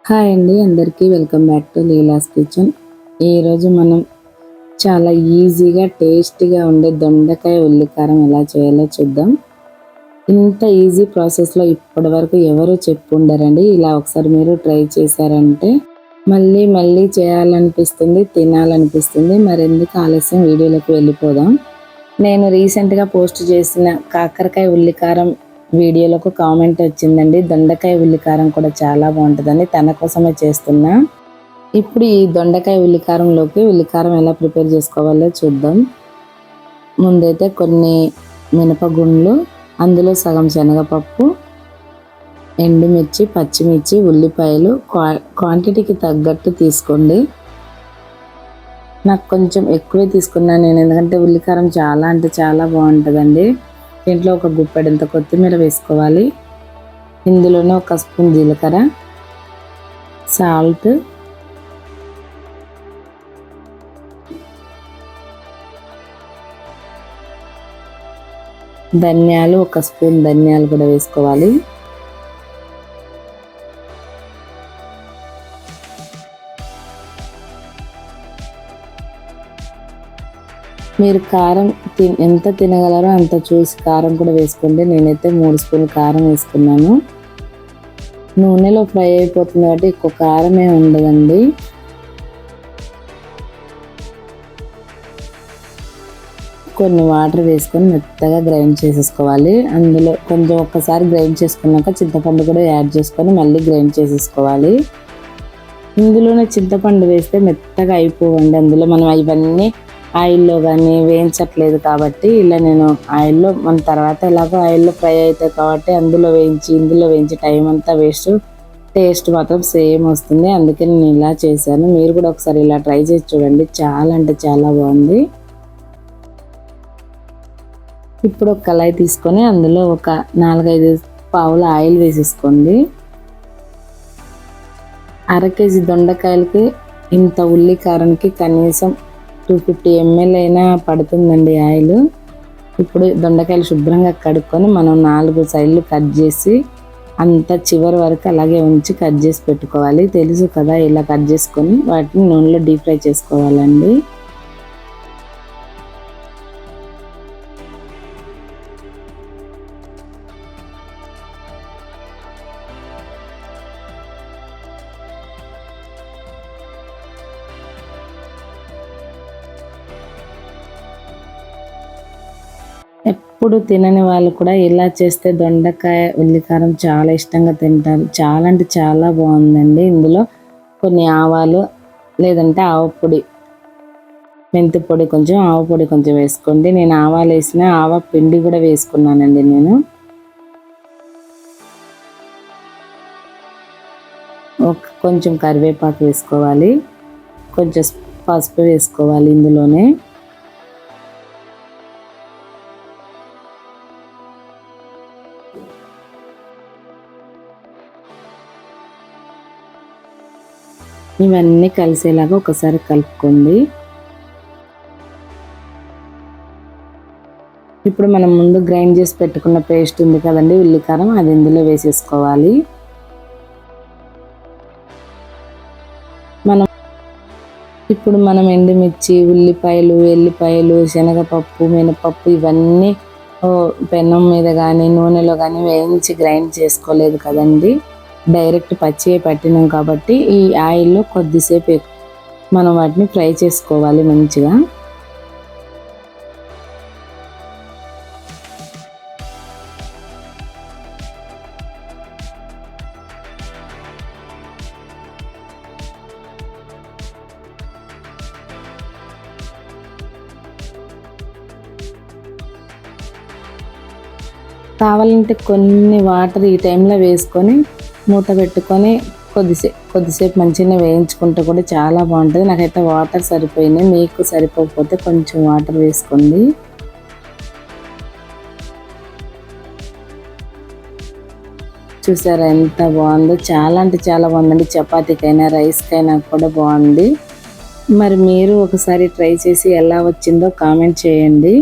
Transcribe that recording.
Hi అండి, అందరికీ welcome back to Leela's kitchen. ఈరోజు మనం చాలా ఈజీగా టేస్టీగా ఉండే దొండకాయ ఉల్లికారం ఎలా చేయాలో చూద్దాం. ఇంత ఈజీ ప్రాసెస్లో ఇప్పటి వరకు ఎవరు చెప్పుండరండి. ఇలా ఒకసారి మీరు ట్రై చేశారంటే మళ్ళీ మళ్ళీ చేయాలనిపిస్తుంది, తినాలనిపిస్తుంది. మరెందుకు ఆలస్యం, వీడియోలోకి వెళ్ళిపోదాం. నేను రీసెంట్గా పోస్ట్ చేసిన కాకరకాయ ఉల్లికారం వీడియోలో ఒక కామెంట్ వచ్చిందండి. దొండకాయ ఉల్లికారం కూడా చాలా బాగుంటుందని, తన కోసమే చేస్తున్నా. ఇప్పుడు ఈ దొండకాయ ఉల్లికారంలోకి ఉల్లికారం ఎలా ప్రిపేర్ చేసుకోవాలో చూద్దాం. ముందైతే కొన్ని మినపగుండ్లు, అందులో సగం శనగపప్పు, ఎండుమిర్చి, పచ్చిమిర్చి, ఉల్లిపాయలు క్వాంటిటీకి తగ్గట్టు తీసుకోండి. నాకు కొంచెం ఎక్కువే తీసుకున్నాను నేను, ఎందుకంటే ఉల్లికారం చాలా అంటే చాలా బాగుంటుందండి. దీంట్లో ఒక గుప్పెడంత కొత్తిమీర వేసుకోవాలి. ఇందులోనే ఒక స్పూన్ జీలకర్ర, సాల్ట్, ధనియాలు, ఒక స్పూన్ ధనియాలు కూడా వేసుకోవాలి. మీరు కారం ఎంత తినగలరో అంత చూసి కారం కూడా వేసుకోండి. నేనైతే 3 స్పూన్లు కారం వేసుకున్నాను. నూనెలో ఫ్రై అయిపోతుంది కాబట్టి ఎక్కువ కారమే ఉండదండి. కొన్ని వాటర్ వేసుకొని మెత్తగా గ్రైండ్ చేసేసుకోవాలి. అందులో కొంచెం ఒక్కసారి గ్రైండ్ చేసుకున్నాక చింతపండు కూడా యాడ్ చేసుకొని మళ్ళీ గ్రైండ్ చేసేసుకోవాలి. ఇందులోనే చింతపండు వేస్తే మెత్తగా అయిపోవండి. అందులో మనం ఇవన్నీ ఆయిల్లో కానీ వేయించట్లేదు కాబట్టి, ఇలా నేను ఆయిల్లో మన తర్వాత ఎలాగో ఆయిల్లో ఫ్రై అవుతాయి కాబట్టి ఇందులో వేయించి టైం అంతా వేస్ట్, టేస్ట్ మాత్రం సేమ్ వస్తుంది. అందుకే నేను ఇలా చేశాను. మీరు కూడా ఒకసారి ఇలా ట్రై చేసి చూడండి, చాలా అంటే చాలా బాగుంది. ఇప్పుడు ఒక కళాయి తీసుకొని అందులో ఒక 4-5 పావుల ఆయిల్ వేసేసుకోండి. 1/2 కేజీ దొండకాయలకి ఇంత ఉల్లికారానికి కనీసం 250 ml అయినా పడుతుందండి ఆయిల్. ఇప్పుడు దొండకాయలు శుభ్రంగా కడుక్కొని మనం 4 సైడ్లు కట్ చేసి అంతా చివరి వరకు అలాగే ఉంచి కట్ చేసి పెట్టుకోవాలి. తెలుసు కదా, ఇలా కట్ చేసుకొని వాటిని నూనెలో డీప్ ఫ్రై చేసుకోవాలండి. ఎప్పుడు తినని వాళ్ళు కూడా ఇలా చేస్తే దొండకాయ ఉల్లికారం చాలా ఇష్టంగా తింటారు. చాలా అంటే చాలా బాగుందండి. ఇందులో కొన్ని ఆవాలు, లేదంటే ఆవు పొడి, మెంతి పొడి కొంచెం, ఆవు పొడి కొంచెం వేసుకోండి. నేను ఆవాలు వేసిన ఆవ పిండి కూడా వేసుకున్నానండి నేను. కొంచెం కరివేపాకు వేసుకోవాలి, కొంచెం పసుపు వేసుకోవాలి ఇందులోనే. ఇవన్నీ కలిసేలాగా ఒకసారి కలుపుకోండి. ఇప్పుడు మనం ముందు గ్రైండ్ చేసి పెట్టుకున్న పేస్ట్ ఉంది కదండి ఉల్లికారం, అది ఇందులో వేసేసుకోవాలి. ఇప్పుడు మనం ఎండుమిర్చి, ఉల్లిపాయలు, ఎల్లిపాయలు, శనగపప్పు, మినపప్పు ఇవన్నీ పెనం మీద కానీ నూనెలో కానీ వేయించి గ్రైండ్ చేసుకోలేదు కదండి, డైరెక్ట్ పచ్చిగా పట్టినాం కాబట్టి ఈ ఆయిల్లో కొద్దిసేపు మనం వాటిని ఫ్రై చేసుకోవాలి మంచిగా. కావాలంటే కొన్ని వాటర్ ఈ టైంలో వేసుకొని మూత పెట్టుకొని కొద్దిసేపు మంచిగా వేయించుకుంటే కూడా చాలా బాగుంటుంది. నాకైతే వాటర్ సరిపోయినాయి, మీకు సరిపోకపోతే కొంచెం వాటర్ వేసుకోండి. చూసారా ఎంత బాగుందో, చాలా అంటే చాలా బాగుందండి. చపాతీకైనా రైస్కైనా కూడా బాగుంది. మరి మీరు ఒకసారి ట్రై చేసి ఎలా వచ్చిందో కామెంట్ చేయండి.